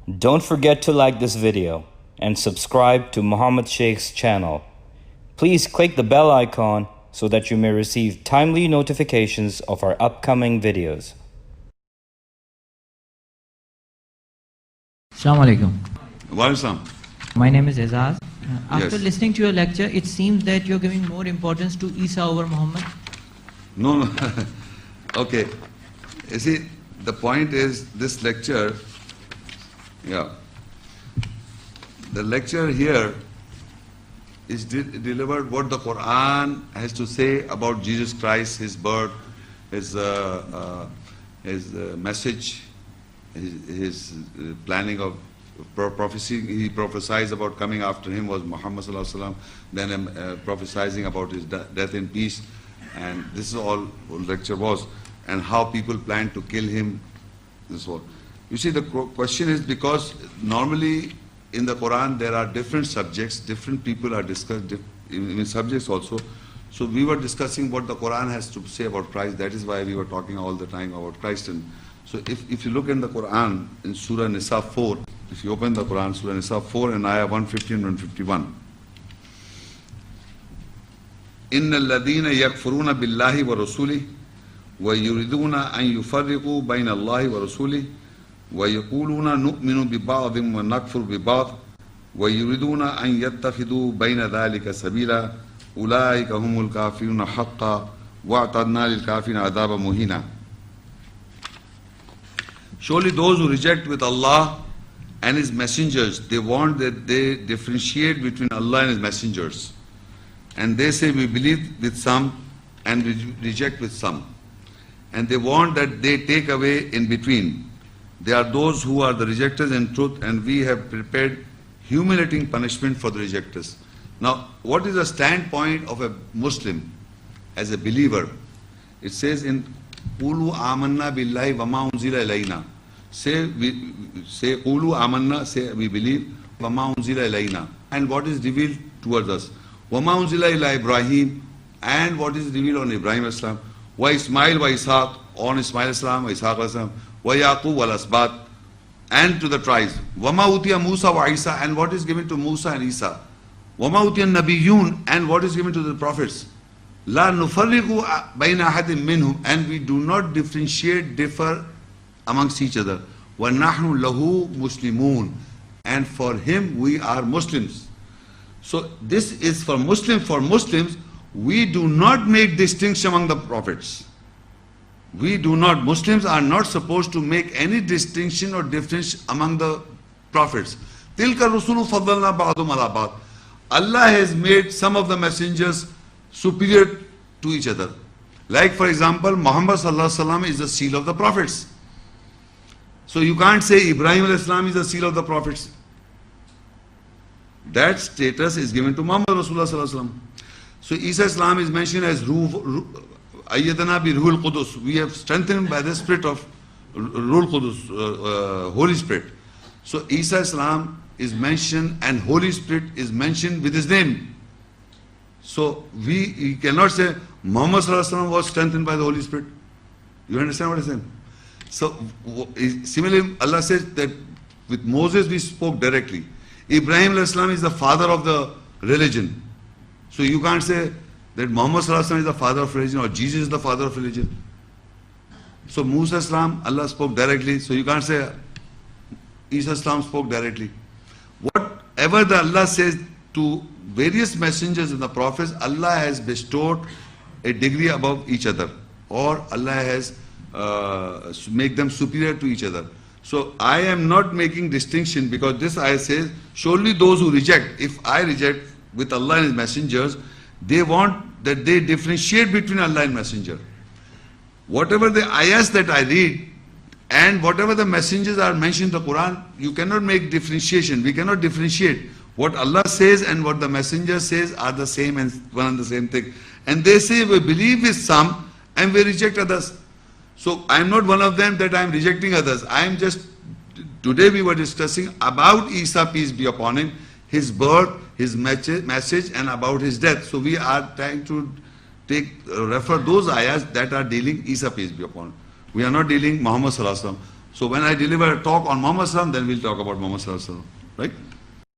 Don't forget to like this video and subscribe to Muhammad Sheikh's channel. Please click the bell icon so that you may receive timely notifications of our upcoming videos. Assalamu alaikum. Welcome. My name is Azaz. After Yes. listening to your lecture, it seems that you're giving more importance to Isa over Muhammad. No. Okay. You see, the point is this lecture, the lecture here is delivered what the Quran has to say about Jesus Christ, his birth, his message, his planning of prophecy. He prophesies about coming after him was Muhammad sallallahu alaihi wasallam, then prophesying about his death in peace, and this is all what lecture was, and how people plan to kill him. This is all. You see, the question is because normally in the Quran there are different subjects, different people are discussed in subjects also. So we were discussing what the Quran has to say about Christ. That is why we were talking all the time about Christ. And so if you look in the Quran in Surah Nisa 4, if you open the Quran, Surah Nisa 4 and ayah 150 and 151. إِنَّ الَّذِينَ يَكْفُرُونَ بِاللَّهِ وَرَسُولِهِ وَيُرِدُونَ أَن يُفَرِّقُوا بَيْنَ اللَّهِ وَرَسُولِهِ وَيَقُولُونَ نُؤْمِنُ بِبَعْضٍ وَنَكْفُرُ بِبَعْضٍ وَيُرِدُونَ أَن يَتَّخِذُوا بَيْنَ ذَلِكَ سَبِيلًا أُولَٰئِكَ هُمُ الْكَافِرُونَ حَقًّا وَأَعْتَدْنَا لِلْكَافِرِينَ عَذَابًا مُهِينًا. Surely those who reject with Allah and His messengers, they want that they differentiate between Allah and His messengers. And they say we believe with some and we reject with some. And they want that they take away in between. They are those who are the rejectors in truth, and we have prepared humiliating punishment for the rejectors. Now, what is the standpoint of a Muslim as a believer? It says in Qulu amanna billahi wa ma unzila ilayna. Say Qulu amanna, say we believe, wa ma unzila ilayna. And what is revealed towards us. Wa ma unzila ila Ibrahim, and what is revealed on Ibrahim Islam. Wa Ismail wa Ishaq, on Ismail Islam, wa Ishaq Islam. Wa Yaqub wal Asbat, and to the tribes. Wa ma utiya Musa wa Isa, and what is given to Musa and Isa. Wa ma utiya Nabiyun, and what is given to the prophets. La nufarriqu bayna ahadin minhum, and we do not differ amongst each other. Wa nahnu lahu muslimun, and for him we are Muslims. So this is for Muslims. For Muslims, we do not make distinction among the prophets. We do not. Muslims are not supposed to make any distinction or difference among the prophets. Tilka rusulu faddalna ba'dhum ala ba'd. Allah has made some of the messengers superior to each other. Like for example, Muhammad sallallahu alaihi wasallam is the seal of the prophets. So you can't say Ibrahim al-Islam is the seal of the prophets. That status is given to Muhammad Rasulullah sallallahu alaihi wasallam. So Isa Islam is mentioned as Ayyadana bi Ruhul Qudus. We have strengthened by the spirit of Ruhul Qudus, Holy Spirit. So Isa Islam is mentioned and Holy Spirit is mentioned with his name. So we cannot say Muhammad sallallahu alaihi wasallam was strengthened by the Holy Spirit. You understand what I'm saying? So similarly, Allah says that with Moses we spoke directly. Ibrahim al-Islam is the father of the religion. So you can't say that Muhammad sallallahu alaihi wasallam is the father of religion or Jesus is the father of religion. So Musa Islam, Allah spoke directly. So you can't say Isa Islam spoke directly. Whatever the Allah says to various messengers and the prophets, Allah has bestowed a degree above each other, or Allah has make them superior to each other. So I am not making distinction, because this ayah says, surely those who reject, if I reject with Allah and His messengers, they want that they differentiate between Allah and messenger. Whatever the ayahs that I read and whatever the messengers are mentioned in the Quran, you cannot make differentiation. We cannot differentiate. What Allah says and what the messenger says are the same and one and the same thing. And they say we believe with some and we reject others. So I am not one of them that I am rejecting others. I am just, today we were discussing about Isa, peace be upon him, his birth, his message, and about his death. So we are trying to refer those ayahs that are dealing Isa, peace be upon him. We are not dealing Muhammad sallallahu alaihi wasallam. So when I deliver a talk on Muhammad Sallallahu Alaihi Wasallam, then we'll talk about Muhammad Sallallahu Alaihi Wasallam, right?